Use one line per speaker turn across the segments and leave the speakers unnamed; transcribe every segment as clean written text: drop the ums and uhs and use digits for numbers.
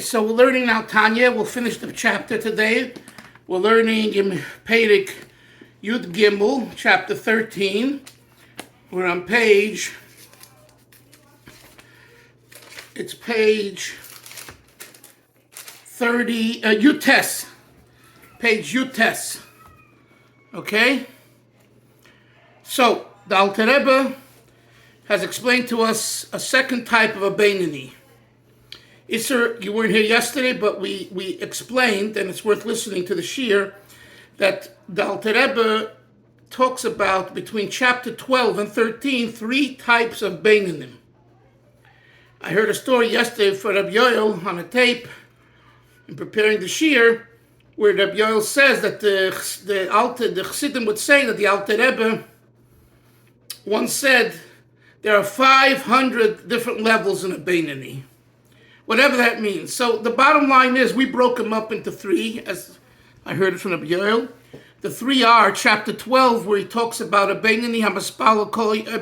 So we're learning now Tanya. We'll finish the chapter today. We're learning in Perek Yud Gimel, chapter 13. We're on page, it's page 30, Yutes, page Yutes. Okay? So, the Alter Rebbe has explained to us a second type of a Beinani. Isser, you weren't here yesterday, but we explained, and it's worth listening to the Shir, that the Alter Rebbe talks about between chapter 12 and 13, three types of Beinanim. I heard a story yesterday for Rabbi Yoel on a tape in preparing the Shir, where Rabbi Yoel says that the Chassidim would say that the Alter Rebbe once said there are 500 different levels in a Beinani. Whatever that means. So the bottom line is we broke them up into three, as I heard it from Rabbi Yoel. The three are chapter 12, where he talks about a Beinani Hamaspal,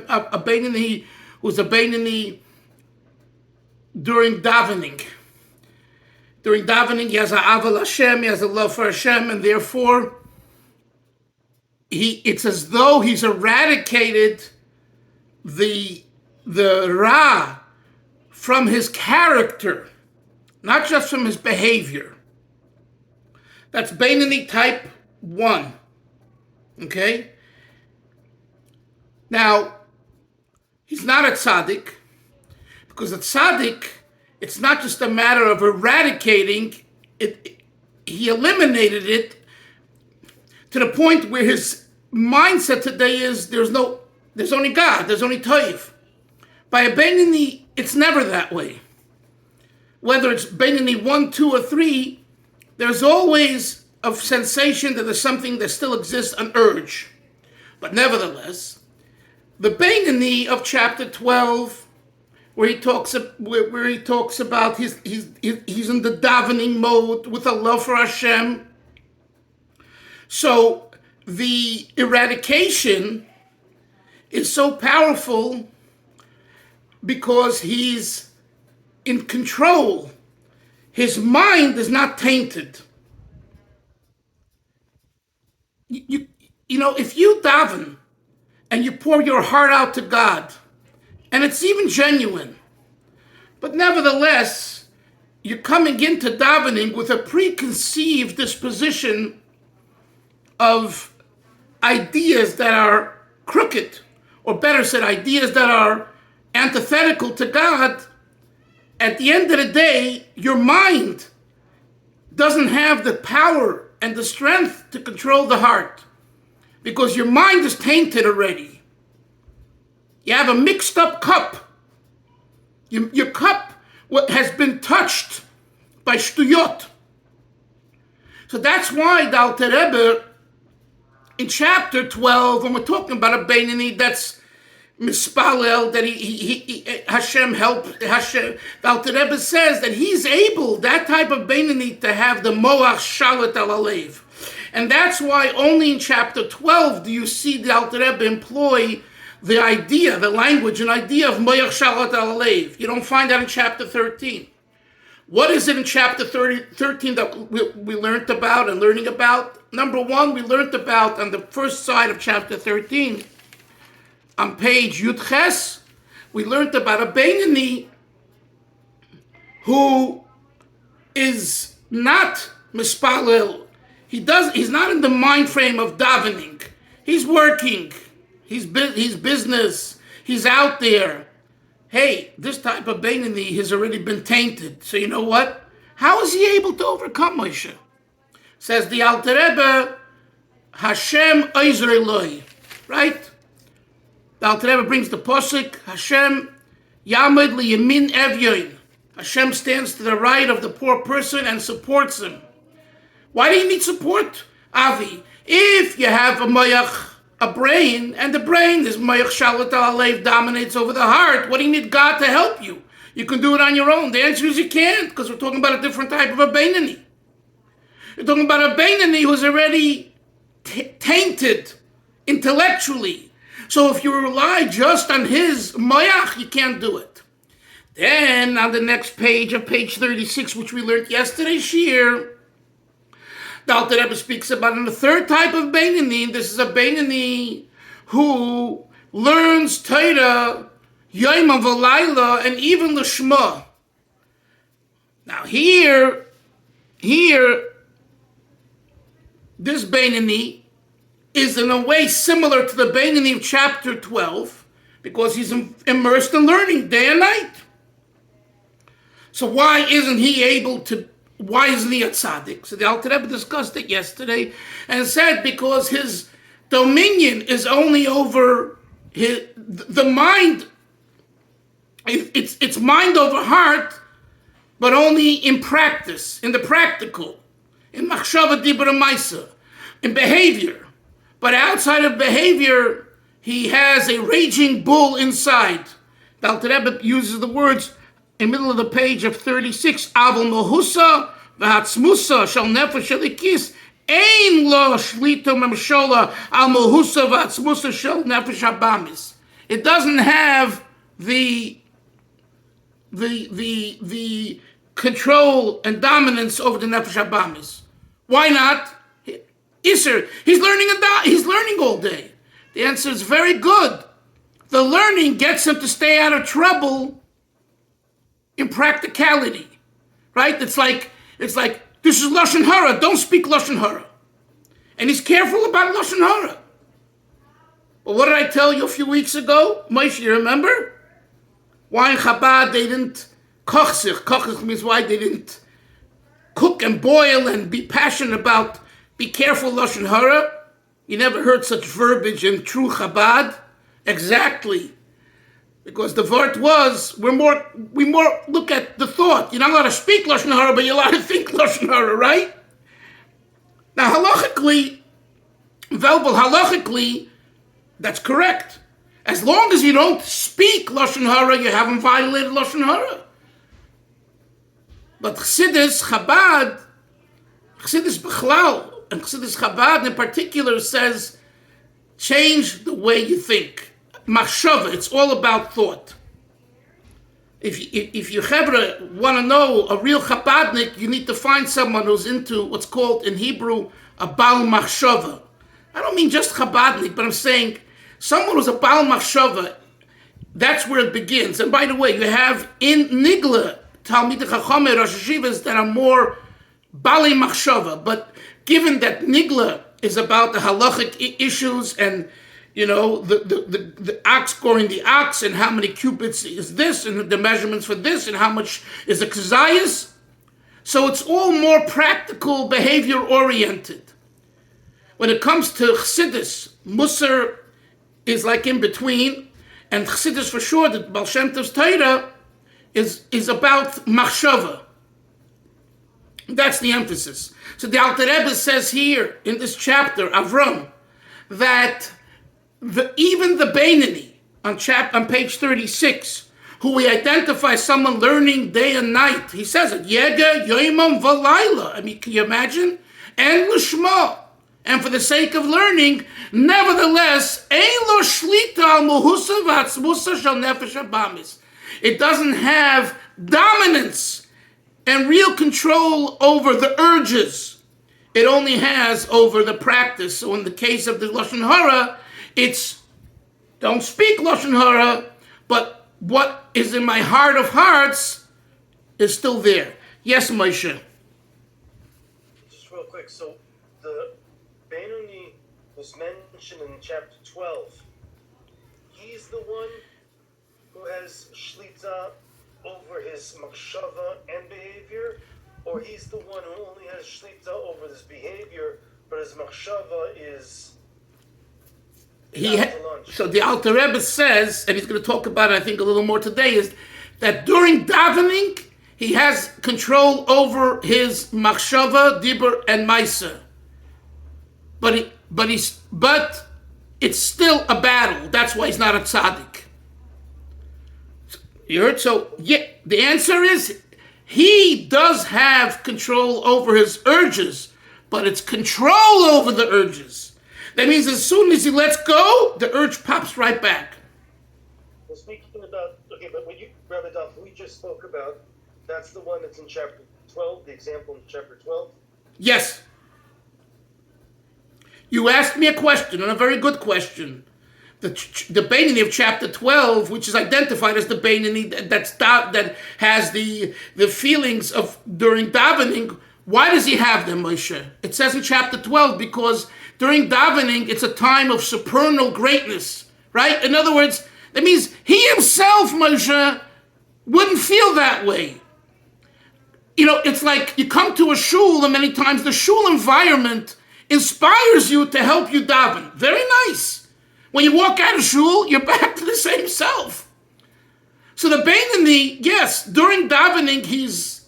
a Beinani who's a Beinani during davening. During davening, he has an aval Hashem, he has a love for Hashem, and therefore it's as though he's eradicated the Ra from his character, not just from his behavior. That's Beinani type 1. Okay? Now, he's not a tzaddik, because a tzaddik, it's not just a matter of eradicating it. He eliminated it to the point where his mindset today is there's only God, there's only Toiv. By a Beinani, it's never that way. Whether it's Beinani 1, 2, or 3, there's always a sensation that there's something that still exists, an urge. But nevertheless, the Beinani of chapter 12, where he talks about he's in the davening mode with a love for Hashem. So the eradication is so powerful because he's in control. His mind is not tainted. You know, if you daven and you pour your heart out to God, and it's even genuine, but nevertheless, you're coming into davening with a preconceived disposition of ideas that are crooked, or better said, ideas that are antithetical to God. At the end of the day, your mind doesn't have the power and the strength to control the heart, because your mind is tainted already. You have a mixed up cup. Your cup has been touched by shtuyot. So that's why the Alter Rebbe, in chapter 12, when we're talking about a Beinani that's mispalel, that he Hashem helped, the Alter Rebbe says that he's able, that type of Beinani, to have the moach shalit al alev. And that's why only in chapter 12 do you see the Alter Rebbe employ the idea, the language, an idea of moach shalit al alev. You don't find that in chapter 13. What is it in chapter 13 that we learned about and learning about? Number one, we learned about on the first side of chapter 13, on page Yud Ches, we learned about a Beinani who is not mispalel. He's not in the mind frame of davening. He's working. He's business. He's out there. Hey, this type of Beinani has already been tainted. So you know what? How is he able to overcome Moshe? Says the Alter Rebbe, Hashem oizer Eloi. Right? The Alter Rebbe brings the posuk, Hashem yamed liyamin evyoin. Hashem stands to the right of the poor person and supports him. Why do you need support, Avi? If you have a brain, and the brain is moach shalit al alev, dominates over the heart, what do you need God to help you? You can do it on your own. The answer is you can't, because we're talking about a different type of a Beinani. You're talking about a Beinani who's already tainted intellectually. So if you rely just on his moach, you can't do it. Then on the next page of page 36, which we learned yesterday's shir, the Alter Rebbe speaks about the third type of Beinoni. This is a Beinoni who learns Torah, Yom V'Layla, and even L'Shma. Now here, this Beinoni is in a way similar to the Beinoni of chapter 12, because he's immersed in learning day and night. So why isn't he a tzaddik? So the Alter Rebbe discussed it yesterday and said because his dominion is only over the mind. It's mind over heart, but only in practice, in the practical, in machshava dibur maisa, in behavior. But outside of behavior, he has a raging bull inside. The Alter Rebbe uses the words in the middle of the page of 36, Avol mohusa v'hatzmusa shel nefesh elikis ein lo shlita memshola al mohusa v'hatzmusa shel nefesh habamis. It doesn't have the control and dominance over the nefesh habamis. Why not? Isser, he's learning all day. The answer is very good. The learning gets him to stay out of trouble in practicality, right? It's like this is lashon hara. Don't speak lashon hara, and he's careful about lashon hara. But what did I tell you a few weeks ago, Moshe? You remember why in Chabad they didn't kochzich? Kochzich means why they didn't cook and boil and be passionate about be careful lashon hara. You never heard such verbiage in true Chabad, exactly. Because the word was, we more look at the thought. You're not allowed to speak lashon hara, but you're allowed to think lashon hara, right? Now, halachically, that's correct. As long as you don't speak lashon hara, you haven't violated lashon hara. But Chassidus Chabad, Chassidus Bechlal, and Chassidus Chabad in particular says, change the way you think. Machshava, it's all about thought. If you chevra want to know a real Chabadnik, you need to find someone who's into what's called in Hebrew a Baal Machshava. I don't mean just Chabadnik, but I'm saying someone who's a Baal Machshava. That's where it begins. And by the way, you have in Nigla Talmidei Chachamei Rosh Yeshivas that are more Baalei Machshava, but given that Nigla is about the halachic issues and the ox scoring the ox and how many cubits is this and the measurements for this and how much is a kazayas. So it's all more practical, behavior oriented. When it comes to Chassidus, Musar is like in between, and Chassidus for sure, the Baal Shem Tov's Torah is about machshava. That's the emphasis. So the Alter Rebbe says here in this chapter, Avram, that even the Beinoni on page 36, who we identify someone learning day and night, he says it, Yega Yoimam V'Layla. I mean, can you imagine? And L'Shma. And for the sake of learning, nevertheless, Ein Lo Shlita Al Muhusa V'Atzmusa Shel Nefesh Habamis. It doesn't have dominance and real control over the urges. It only has over the practice. So in the case of the lashon hara, it's don't speak lashon hara, but what is in my heart of hearts is still there. Yes, Moshe.
Just real quick. So the Beinoni was mentioned in chapter 12. He's the one who has shlita over his machshava and behavior, or he's the one who only has shlita over his behavior, but his machshava is
so the Alter Rebbe says, and he's going to talk about it I think a little more today, is that during davening he has control over his machshava, dibur, and maisa. But it's still a battle. That's why he's not a tzaddik. You heard? So, yeah, the answer is he does have control over his urges, but it's control over the urges. That means as soon as he lets go, the urge pops right back.
Well, speaking about, okay, but Rabbi Dalfin, we just spoke about, that's the one that's in chapter 12, the example in chapter 12?
Yes. You asked me a question, and a very good question. The Beinoni of chapter 12, which is identified as the Beinoni that has the feelings of during davening. Why does he have them, Moshe? It says in chapter 12, because during davening, it's a time of supernal greatness, right? In other words, that means he himself, Moshe, wouldn't feel that way. You know, it's like you come to a shul, and many times the shul environment inspires you to help you daven. Very nice. When you walk out of shul, you're back to the same self. So the Beinoni, yes, during davening, he's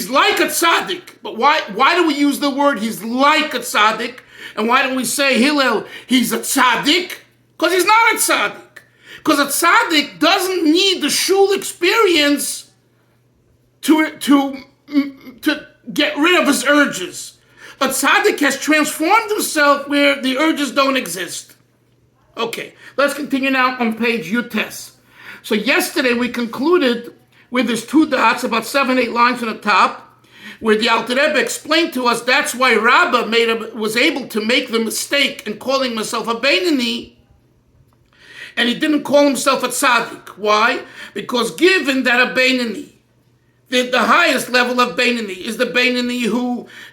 like a tzaddik. But why do we use the word he's like a tzaddik? And why don't we say, Hillel, he's a tzaddik? Because he's not a tzaddik. Because a tzaddik doesn't need the shul experience to get rid of his urges. A tzaddik has transformed himself where the urges don't exist. Okay, let's continue now on page Yutes. So yesterday we concluded with his 2 dots, about 7-8 lines on the top, where the Alter Rebbe explained to us that's why Rabbah was able to make the mistake in calling himself a Beinoni, and he didn't call himself a tzaddik. Why? Because given that a Beinoni, the highest level of Beinoni is the Beinoni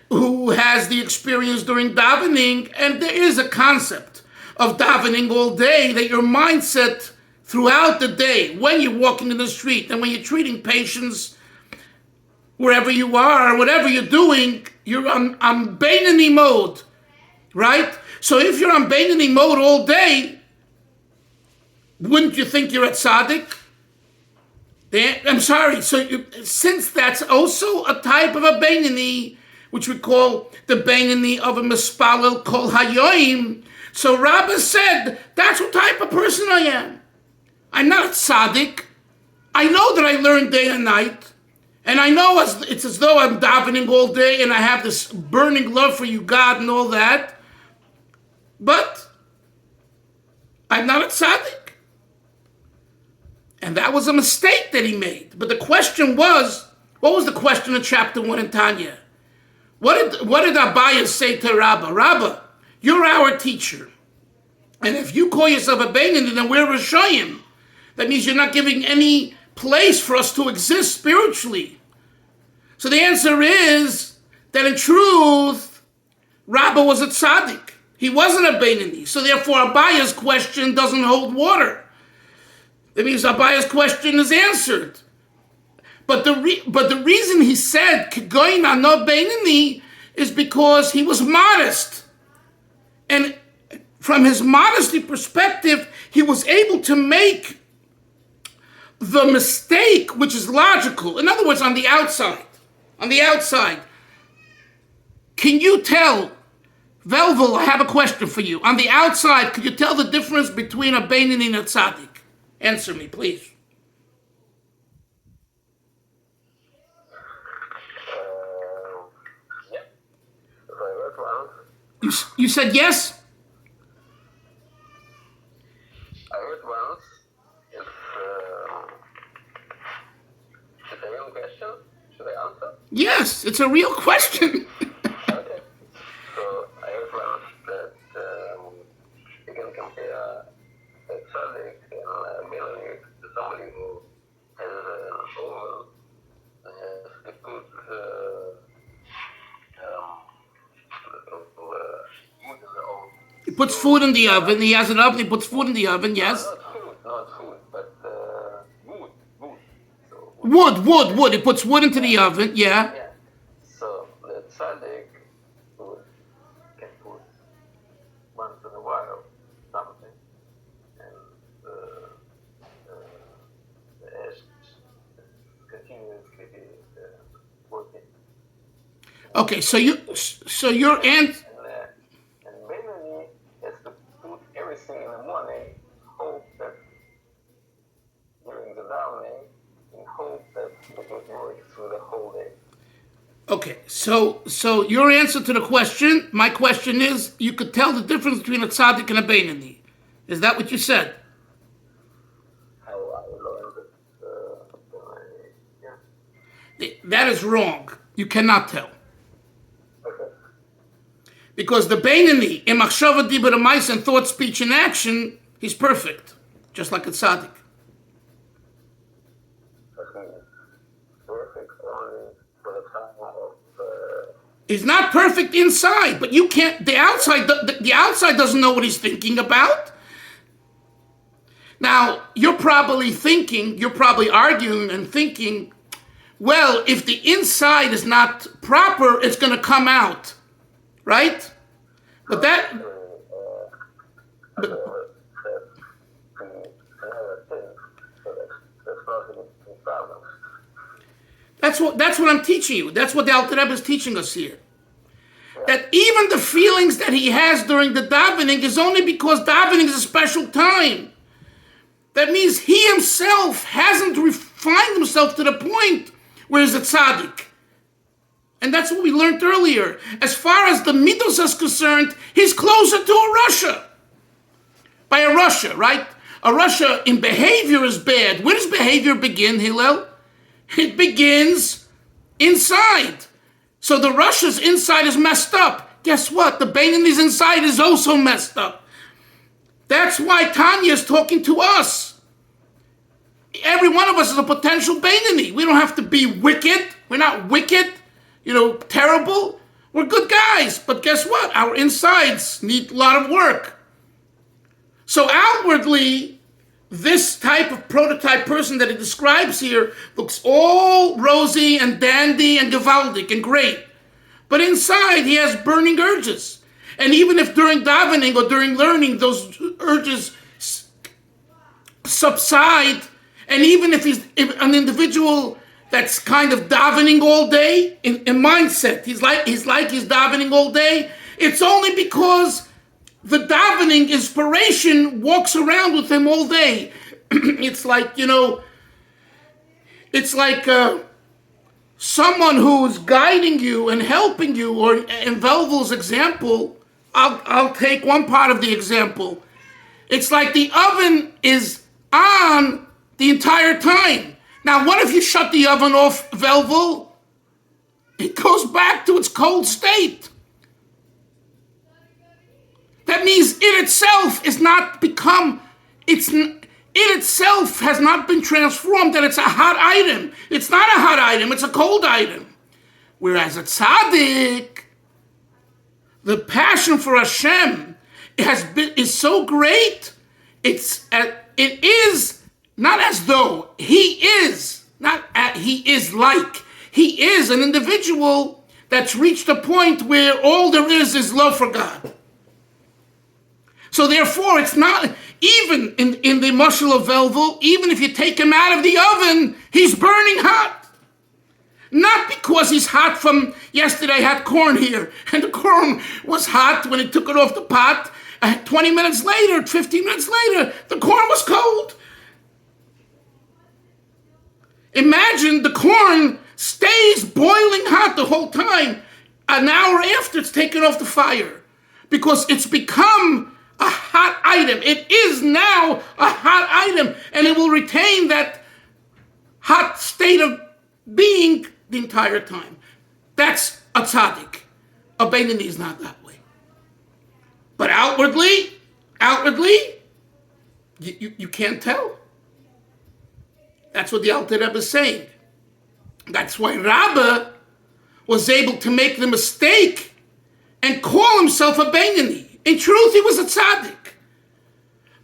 who has the experience during davening, and there is a concept of davening all day, that your mindset throughout the day, when you're walking in the street and when you're treating patients, wherever you are, whatever you're doing, you're on Beinoni mode, right? So if you're on Beinoni mode all day, wouldn't you think you're a tzaddik? I'm sorry. So since that's also a type of a Beinoni, which we call the Beinoni of a Mispalel Kol Hayoim, so Rabbah said, that's what type of person I am. I'm not a tzaddik. I know that I learn day and night. And I know it's as though I'm davening all day and I have this burning love for you, God, and all that. But I'm not a tzaddik. And that was a mistake that he made. But the question was, what was the question in chapter 1 in Tanya? What did Abaye say to Rabbah? Rabbah, you're our teacher. And if you call yourself a Beinoni, then we're Rishoyim. That means you're not giving any place for us to exist spiritually. So the answer is that in truth, Rabbah was a tzaddik. He wasn't a Beinoni. So therefore, Abaye's question doesn't hold water. That means Abaye's question is answered. But the reason he said Kegoyin ano Beinoni is because he was modest. And from his modesty perspective, he was able to make the mistake, which is logical. In other words, on the outside, can you tell, Velvel, I have a question for you. On the outside, could you tell the difference between a Beinoni and a tzaddik? Answer me, please. You said yes?
I heard once. Is it a real question? Should I answer?
Yes, it's a real question.
Okay. So I heard once that you can compare a tzaddik and a Beinoni to somebody who has an oven and has to put wood in the oven.
He puts food in the oven. He has an oven. He puts food in the oven. Yes.
Not food, but wood. So,
Wood. He puts wood into the oven. Yeah.
yeah. So the tzaddik can put once in a while something, and the ash continuously working.
Okay. So your answer.
And Beinoni has to put everything in the morning, hope that during the davening, and hope that it will work through the whole day.
Okay. So your answer to the question. My question is, you could tell the difference between a tzaddik and a Beinoni. Is that what you said?
How I learned that
That is wrong. You cannot tell.
Okay.
Because the Beinoni, in Machshava, Dibur, Ma'aseh, and thought, speech, and action, he's perfect. Just like a tzaddik.
Perfect only for the time of
He's not perfect inside, but you can't, the outside doesn't know what he's thinking about. Now, you're probably arguing and thinking, well, if the inside is not proper, it's going to come out, right? But that's what I'm teaching you. That's what the Alter Rebbe is teaching us here. That even the feelings that he has during the davening is only because davening is a special time. That means he himself hasn't refined himself to the point where he's a tzaddik. And that's what we learned earlier. As far as the midos is concerned, he's closer to a Russia. By a Russia, right? A Russia in behavior is bad. Where does behavior begin, Hillel? It begins inside. So the Russia's inside is messed up. Guess what? The Beinoni's inside is also messed up. That's why Tanya is talking to us. Every one of us is a potential Beinoni. We don't have to be wicked. We're not wicked, terrible. We're good guys. But guess what? Our insides need a lot of work. So outwardly, this type of prototype person that he describes here looks all rosy and dandy and gewaldic and great. But inside, he has burning urges. And even if during davening or during learning, those urges subside, and even if he's an individual that's kind of davening all day in mindset, he's davening all day, it's only because the davening inspiration walks around with him all day. It's like, someone who's guiding you and helping you, or in Velvel's example, I'll take one part of the example. It's like the oven is on the entire time. Now, what if you shut the oven off, Velvel? It goes back to its cold state. That means it itself is not become, it itself has not been transformed, that it's a hot item. It's not a hot item, it's a cold item. Whereas a tzaddik, the passion for Hashem is so great, it is not as though he is an individual that's reached a point where all there is love for God. So therefore, it's not, even in the mashal of Velvel, even if you take him out of the oven, he's burning hot. Not because he's hot from yesterday. I had corn here, and the corn was hot when he took it off the pot. 20 minutes later, 15 minutes later, the corn was cold. Imagine the corn stays boiling hot the whole time. An hour after it's taken off the fire, because it's become a hot item. It is now a hot item, and it will retain that hot state of being the entire time. That's a tzaddik. A Beinoni is not that way. But outwardly, you can't tell. That's what the Alter Rebbe is saying. That's why Rabbi was able to make the mistake and call himself a Beinoni. In truth, he was a tzaddik.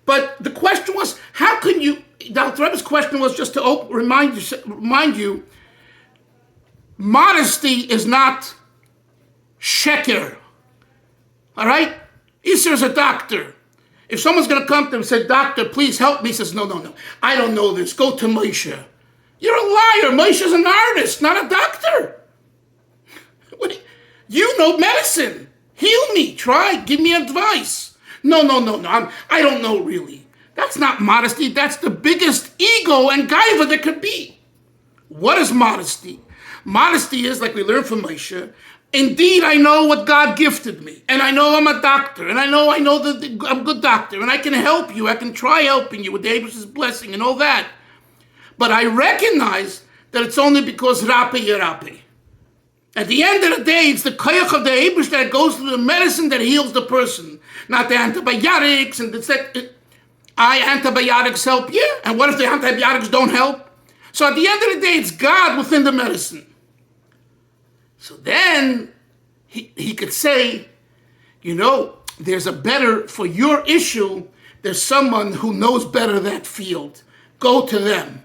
But the question was, how can you, the Alter Rebbe's question was just to remind you, modesty is not sheker. All right? Isser's a doctor. If someone's going to come to him and say, doctor, please help me, he says, no, I don't know this. Go to Moshe. You're a liar. Moshe's an artist, not a doctor. You know medicine. Heal me. Try. Give me advice. No. I don't know really. That's not modesty. That's the biggest ego and gaiva there could be. What is modesty? Modesty is, like we learned from Moshe, indeed I know what God gifted me. And I know I'm a doctor. And I know that I'm a good doctor. And I can help you. I can try helping you with Abraham's blessing and all that. But I recognize that it's only because Rapi Yerapi. At the end of the day, it's the koyach of the Eibush that goes through the medicine that heals the person, not the antibiotics. And antibiotics help you, and what if the antibiotics don't help? So at the end of the day, it's God within the medicine. So then he could say, there's a better, for your issue, there's someone who knows better that field. Go to them.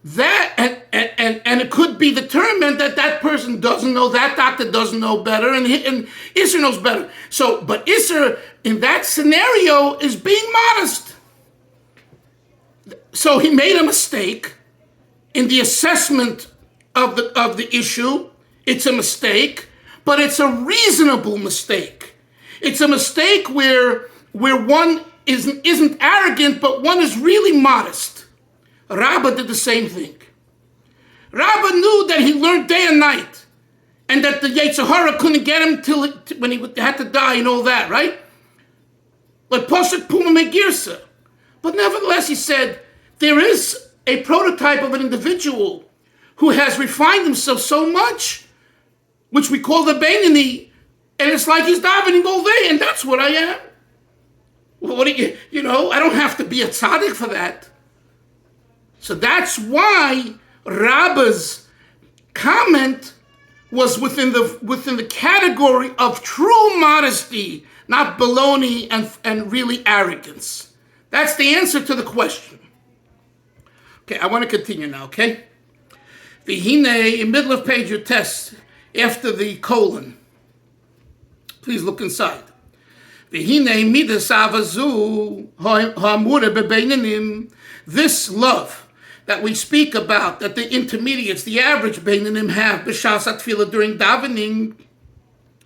That and it could be determined that person doesn't know, that doctor doesn't know better, and Isser knows better. So, but Isser in that scenario is being modest. So he made a mistake in the assessment of the issue. It's a mistake, but it's a reasonable mistake. It's a mistake where one isn't arrogant, but one is really modest. Rabbah did the same thing. Rabbah knew that he learned day and night, and that the Yetzer Hara couldn't get him when he had to die and all that, right? Like Posuk Puma Megirsa. But nevertheless, he said, there is a prototype of an individual who has refined himself so much, which we call the Beinoni, and it's like he's davening all day, and that's what I am. Well, what do I don't have to be a tzaddik for that. So that's why Rabbah's comment was within the category of true modesty, not baloney and really arrogance. That's the answer to the question. Okay, I want to continue now, okay? V'hinei, in middle of page, your test, after the colon. Please look inside. V'hinei midas avazu ha'amura bebeinanim. This love that we speak about, that the intermediates, the average beinanim have, b'shas atfila during davening,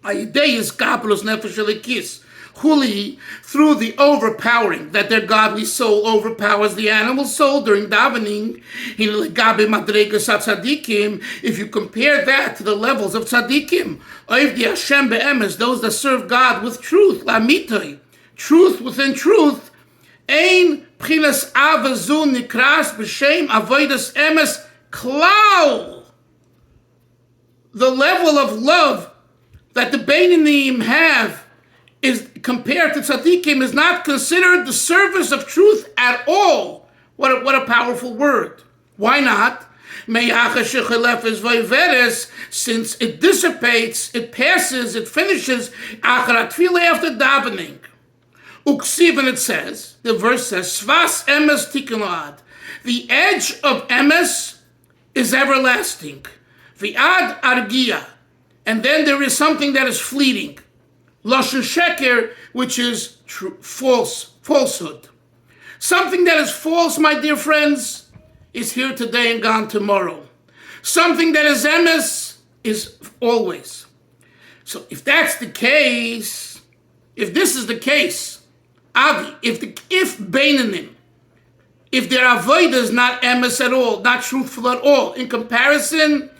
ayidei gablos nefesh elikis, huli, through the overpowering, that their godly soul overpowers the animal soul during davening. If you compare that to the levels of tzaddikim, those that serve God with truth, lamitoi, truth within truth, ein Prilas avazu nikras b'shem avodas emes klal. The level of love that the Beinanim have is compared to tzaddikim is not considered the service of truth at all. What a powerful word. Why not? Since it dissipates, it passes, it finishes after davening. Uksiv, and it says, the verse says, Svas emes tikunad. The edge of emes is everlasting. Vi'ad argia. And then there is something that is fleeting. Lashon sheker, which is falsehood. Something that is false, my dear friends, is here today and gone tomorrow. Something that is emes is always. So if that's the case, if this is the case, Avi, if Beinanim, if their avodah is not emes at all, not truthful at all, in comparison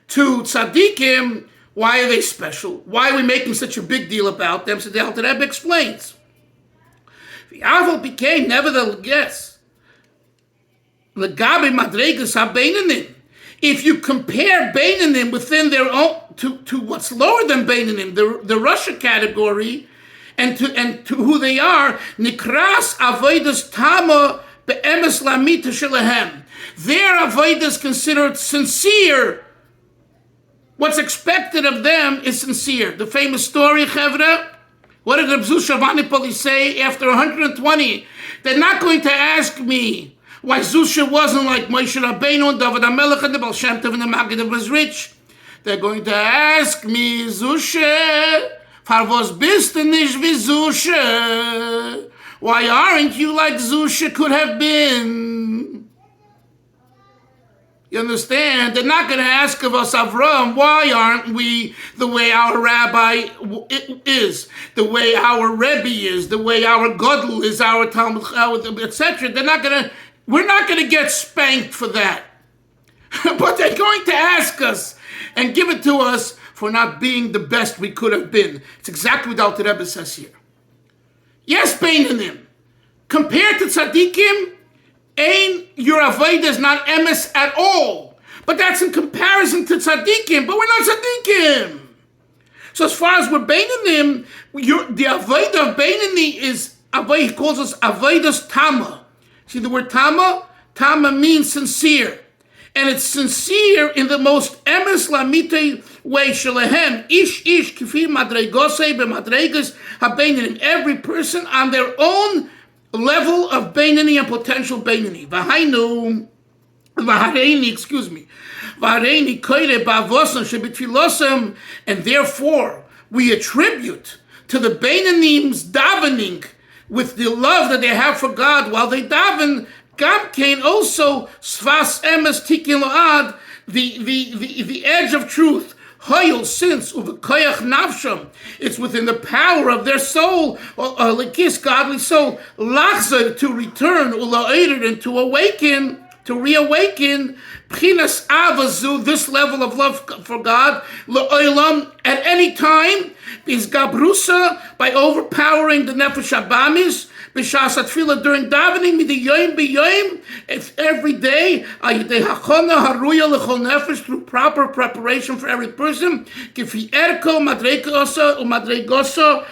to tzaddikim, why are they special? Why are we making such a big deal about them? So the Alter Rebbe explains. The Aval became, nevertheless, legabe madregas ha-Beinanim. If you compare Beinanim within their own, to what's lower than Beinanim, the Russia category, and to who they are, nikras avodas tama be'emes lamita shelahem. Their avodah is considered sincere. What's expected of them is sincere. The famous story, Chevra, what did Reb Zusha Vanipoli say after 120? They're not going to ask me why Zusha wasn't like Moshe Rabbeinu and David HaMelech and the Baal Shem Tov and the Maggid was rich. They're going to ask me, Zusha, Far was bist du nicht wie Zusha? Why aren't you like Zusha could have been? You understand? They're not going to ask of us, Avram, why aren't we the way our rabbi is, the way our Rebbe is, the way our Gadol is, our Talmud, etc. We're not going to get spanked for that. But they're going to ask us and give it to us for not being the best we could have been. It's exactly what the Alter Rebbe says here. Yes, Beinanim, compared to tzaddikim, your avodah is not emes at all. But that's in comparison to tzaddikim, but we're not tzaddikim. So as far as we're Beinanim, the avodah of Beinani is, he calls us avodas tama. See the word tama? Tama means sincere. And it's sincere in the most emes lamite way. Shalahem, ish kifi madregose b'madregas ha-Beinanim. Every person on their own level of Beinani and potential Beinani. And therefore, we attribute to the Beinanim's davening with the love that they have for God while they daven, Gamkein also Svas Emes Tikin Lo'ad, the edge of truth. Hoyel, since uvekoyach nafsham, it's within the power of their soul, lekis, godly soul, lachzer, to return, ula'eder, and to awaken, to reawaken, pchinas avazu, this level of love for God, la'olam, at any time, is gabrusa, by overpowering the nefesh abamis, b'shas atfila, during davening, midiyoyim b'yoyim, it's every day, hachona haruya l'chol nefesh, through proper preparation for every person, kifi erko madregosa umadregosa,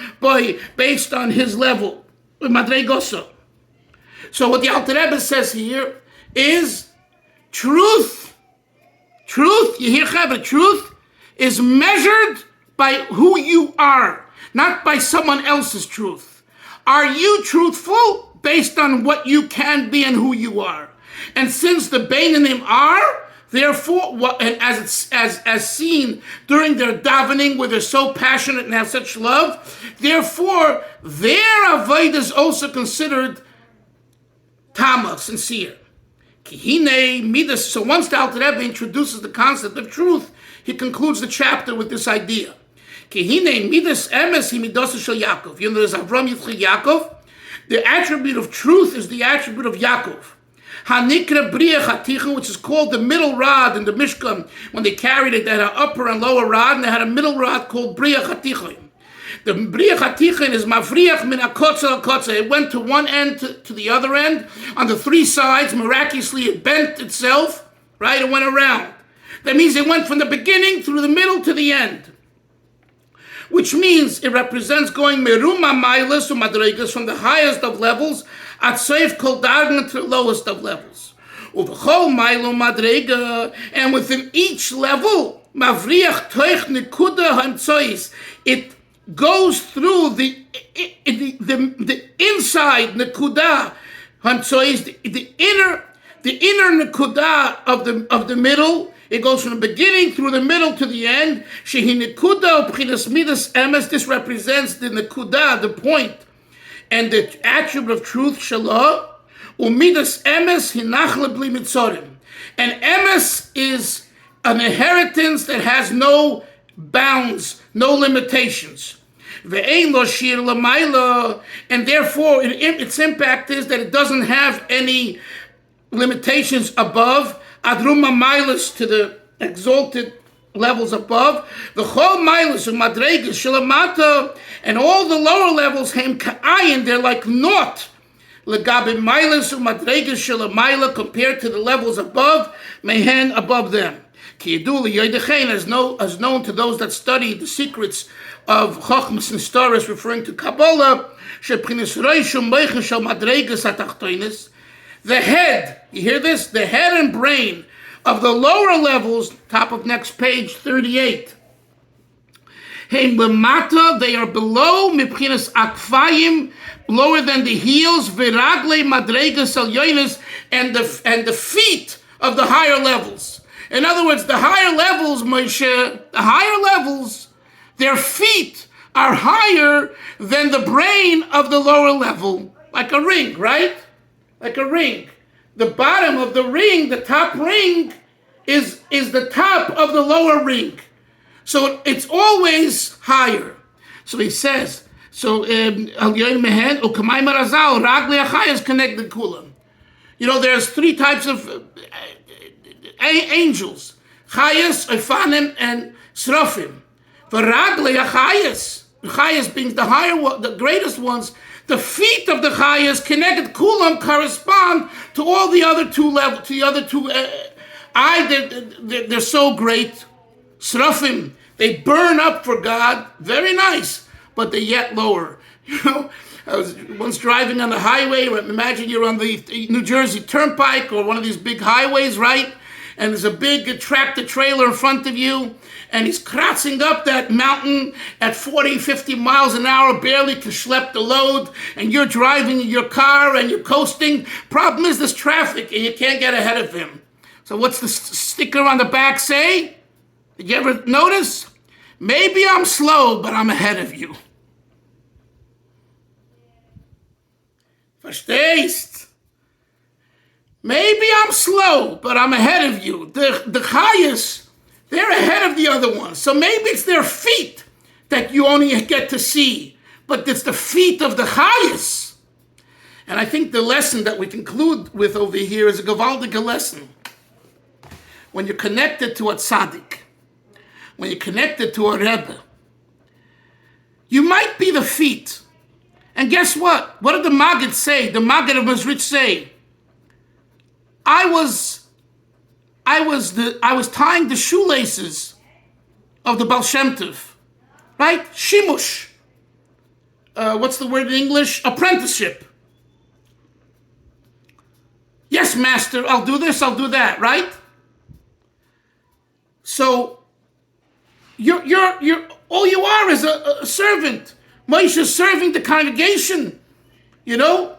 based on his level, madregosa. So what the Alter Rebbe says here is truth, you hear Chavre, truth is measured by who you are, not by someone else's truth. Are you truthful based on what you can be and who you are? And since the Beinanim are, therefore, and as seen during their davening, where they're so passionate and have such love, therefore their avodah is also considered tama, sincere. So once the Alter Rebbe introduces the concept of truth, he concludes the chapter with this idea. You know, there's Avram, Yitzchak, Yaakov. The attribute of truth is the attribute of Yaakov. Hanikra Bria Chatichon, which is called the middle rod in the Mishkan. When they carried it, they had an upper and lower rod, and they had a middle rod called Bria Chatichon. The Bria Chatichon is Mavriach min akotza akotza. It went to one end to the other end. On the three sides, miraculously, it bent itself, right? It went around. That means it went from the beginning through the middle to the end. Which means it represents going meruma mailas or madregas, from the highest of levels, at seif kol dargan, to the lowest of levels. Uvechol mailo madrega, and within each level, mavriach toich nekuda hamtsois, it goes through the inside nekuda hamtsois, the inner nekuda of the middle. It goes from the beginning through the middle to the end. Shehi nekuda u'pchinas midas emes. This represents the nekuda, the point, and the attribute of truth. Shalah u'midas emes hinach lebli mitzorim. And emes is an inheritance that has no bounds, no limitations. Ve'ein lo shir l'mayla, and therefore its impact is that it doesn't have any limitations above. Adruma milas, to the exalted levels above. The chol milas of madregas shalamata, and all the lower levels hem ka'ayin, they're like naught. Legabe milas of madregas shalamayla, compared to the levels above, mehen, above them. Kiyaduli yodechein, as known to those that study the secrets of Chochmas and Storas, referring to Kabbalah, sheprinis reishum meichen shal madregas atachtoinis. The head, you hear this? The head and brain of the lower levels, top of next page, 38. Hey, lemata, they are below, mipchinas akfayim, lower than the heels, viragle madregas alyonis, and the feet of the higher levels. In other words, the higher levels, Moshe, the higher levels, their feet are higher than the brain of the lower level, like a ring, right? Like a ring. The bottom of the ring, the top ring, is the top of the lower ring. So it's always higher. So he says, so connected kulam. You know, there's three types of angels. Chayas, Ifanim, and Srafim. V'ragle achayas. Chayas being the higher one, the greatest ones, The feet of the Chayas connected Kulam correspond to all the other two levels, to the other two. They're so great. Srafim, they burn up for God, very nice, but they're yet lower. You know, I was once driving on the highway. Imagine you're on the New Jersey Turnpike or one of these big highways, right? And there's a big tractor trailer in front of you, and he's kratzing up that mountain at 40, 50 miles an hour, barely can schlep the load, and you're driving your car and you're coasting. Problem is there's traffic, and you can't get ahead of him. So what's the sticker on the back say? Did you ever notice? Maybe I'm slow, but I'm ahead of you. Verstehst? Maybe I'm slow, but I'm ahead of you. The Chayas, they're ahead of the other ones. So maybe it's their feet that you only get to see, but it's the feet of the Chayas. And I think the lesson that we conclude with over here is a gewaldige lesson. When you're connected to a tzaddik, when you're connected to a Rebbe, you might be the feet. And guess what? What did the Maggid say? The Maggid of Mezrich say, I was tying the shoelaces of the Baal Shem Tov, right? Shimush. What's the word in English? Apprenticeship. Yes, master, I'll do this, I'll do that, right? So you're all you are is a servant. Moshe is serving the congregation. You know,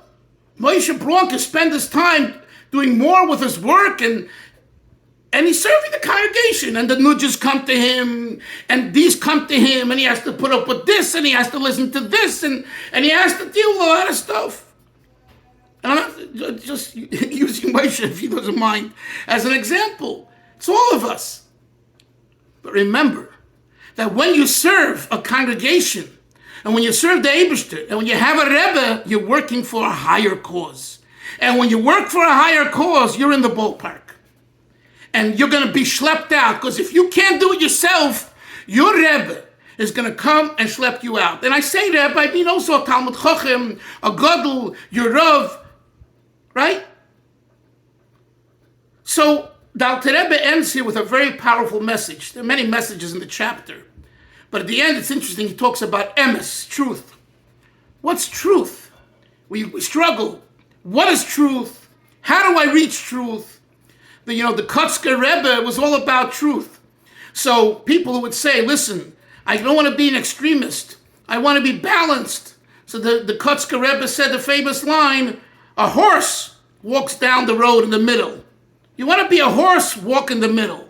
Moshe Bronk has spent his time doing more with his work, and he's serving the congregation, and the nudges come to him, and these come to him, and he has to put up with this, and he has to listen to this, and he has to deal with a lot of stuff. And I'm not just using Moshe, if he doesn't mind, as an example. It's all of us. But remember that when you serve a congregation, and when you serve the Eibishter, and when you have a Rebbe, you're working for a higher cause. And when you work for a higher cause, you're in the ballpark. And you're going to be schlepped out, because if you can't do it yourself, your Rebbe is going to come and schlep you out. And I say Rebbe, I mean also a Talmud Chochem, a Gadol, your Rav, right? So the Alter Rebbe ends here with a very powerful message. There are many messages in the chapter. But at the end, it's interesting. He talks about emes, truth. What's truth? We struggle. What is truth? How do I reach truth? The Kotzker Rebbe was all about truth. So people who would say, listen, I don't want to be an extremist. I want to be balanced. So the Kotzker Rebbe said the famous line, a horse walks down the road in the middle. You want to be a horse, walk in the middle.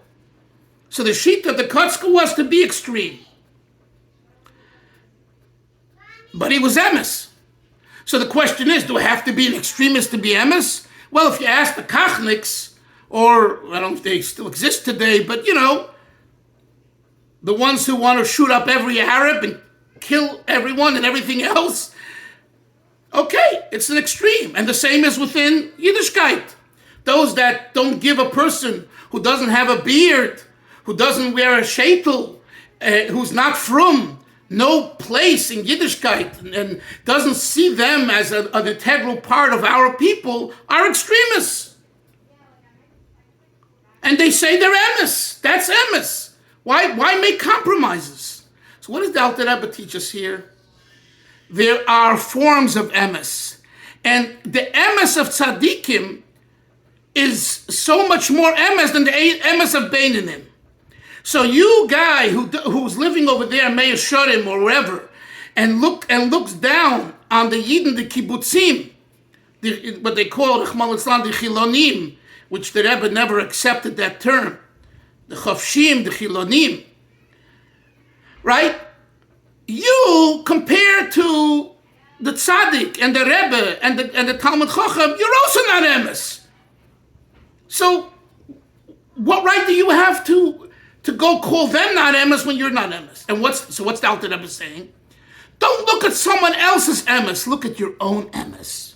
So the sheet of the Kotzker was to be extreme. But he was emes. So the question is, do I have to be an extremist to be emes? Well, if you ask the Kachniks, or I don't know if they still exist today, but the ones who want to shoot up every Arab and kill everyone and everything else, okay, it's an extreme. And the same is within Yiddishkeit. Those that don't give a person who doesn't have a beard, who doesn't wear a sheitel, who's not frum, no place in Yiddishkeit, and doesn't see them as an integral part of our people, are extremists. And they say they're emes. That's emes. Why make compromises? So what does the Alter Rebbe teach us here? There are forms of emes. And the emes of tzaddikim is so much more emes than the emes of Beinanim. So you guy who's living over there in Meir Shorim or wherever, and looks down on the Yidden, the kibbutzim, what they call Rachmana litzlan, the chilonim, which the Rebbe never accepted that term, the chofshim, the chilonim, right? You compare to the tzaddik and the Rebbe and the Talmud Chacham, you're also not emes. So what right do you have to go call them not emes when you're not emes? And what's the Alter Rebbe saying? Don't look at someone else's emes. Look at your own emes.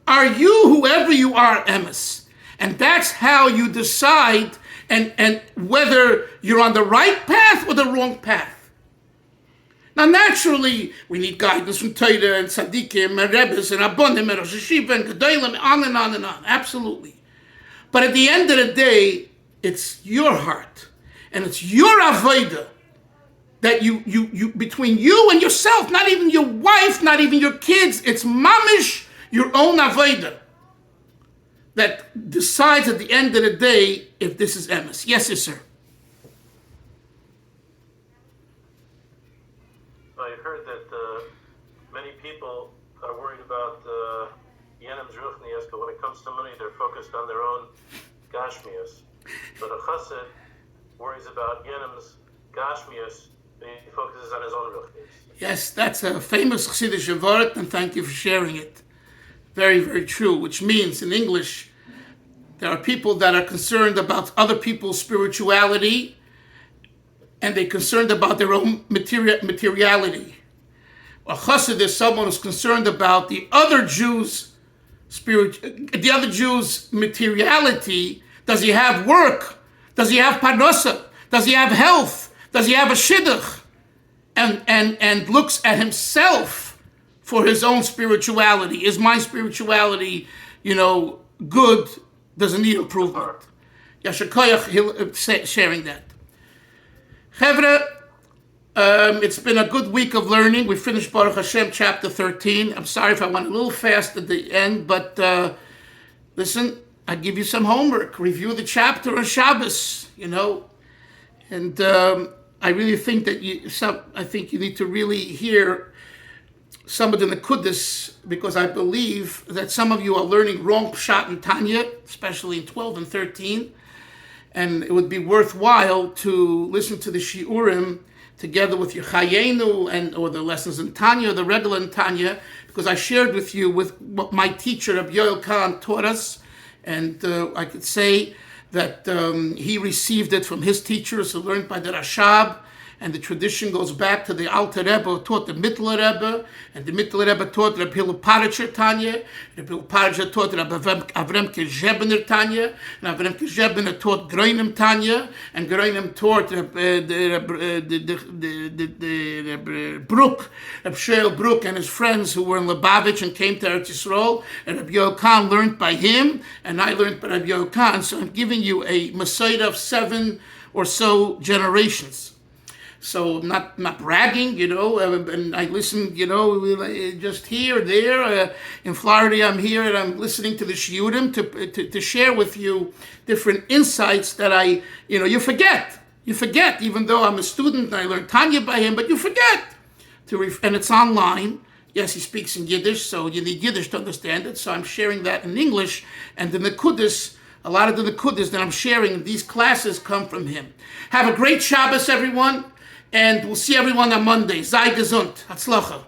Are you, whoever you are, emes? And that's how you decide and whether you're on the right path or the wrong path. Now, naturally, we need guidance from Torah and Tzaddikim and Rebbes and Abonim and Rosh Hashiva and Gedolim, on and on and on. Absolutely. But at the end of the day, it's your heart and it's your avodah that you between you and yourself, not even your wife, not even your kids. It's mamish, your own avodah, that decides at the end of the day if this is emes. Yes, sir.
I heard that many people are worried about Yenim's Ruchnias, but when it comes to money, they're focused on their own Gashmias. But a Chassid worries about Yenim's Gashmias, and he focuses on his own Ruchnias.
Yes, that's a famous Chassidish word, and thank you for sharing it. Very, very true, which means in English, there are people that are concerned about other people's spirituality, and they're concerned about their own materiality. A chassid is someone who's concerned about the other Jews' materiality. Does he have work? Does he have parnasa? Does he have health? Does he have a shidduch? And looks at himself for his own spirituality. Is my spirituality, good? Does it need improvement? Yasher Koyach sharing that. Chevra, it's been a good week of learning. We finished Baruch Hashem chapter 13. I'm sorry if I went a little fast at the end, but listen, I give you some homework. Review the chapter on Shabbos, and I really think that you need to really hear some of the Nekudas, because I believe that some of you are learning wrong Pshat and Tanya, especially in 12 and 13, and it would be worthwhile to listen to the Shiurim together with your Chayenu or the lessons in Tanya, or the regular in Tanya, because I shared with you with what my teacher, Rabbi Yoel Khan, taught us, and I could say that he received it from his teachers who learned by the Rashab, and the tradition goes back to the Alter Rebbe who taught the Mittler Rebbe, and the Mittler Rebbe taught Rabbi Hillel Paritcher Tanya, Rabbi Hillel Paritcher taught Rabbi Avrem Kezhebener Tanya, and Avrem Kezhebener taught Groinem Tanya, and Groinem taught Brook, Rabbi Sheol Brook and his friends who were in Lubavitch and came to Eretz Yisrael, and Rabbi Yoel Khan learned by him, and I learned by Rabbi Yoel Khan. So I'm giving you a Masada of 7 or so generations. So I'm not bragging, and I listen, just here, there. In Florida, I'm here, and I'm listening to the Shiurim to share with you different insights that you forget. You forget, even though I'm a student and I learned Tanya by him, but you forget. And it's online. Yes, he speaks in Yiddish, so you need Yiddish to understand it. So I'm sharing that in English, and the Nekudas, a lot of the Nekudas that I'm sharing in these classes come from him. Have a great Shabbos, everyone. And we'll see everyone on Monday. Sei gesund. Hatzlacha.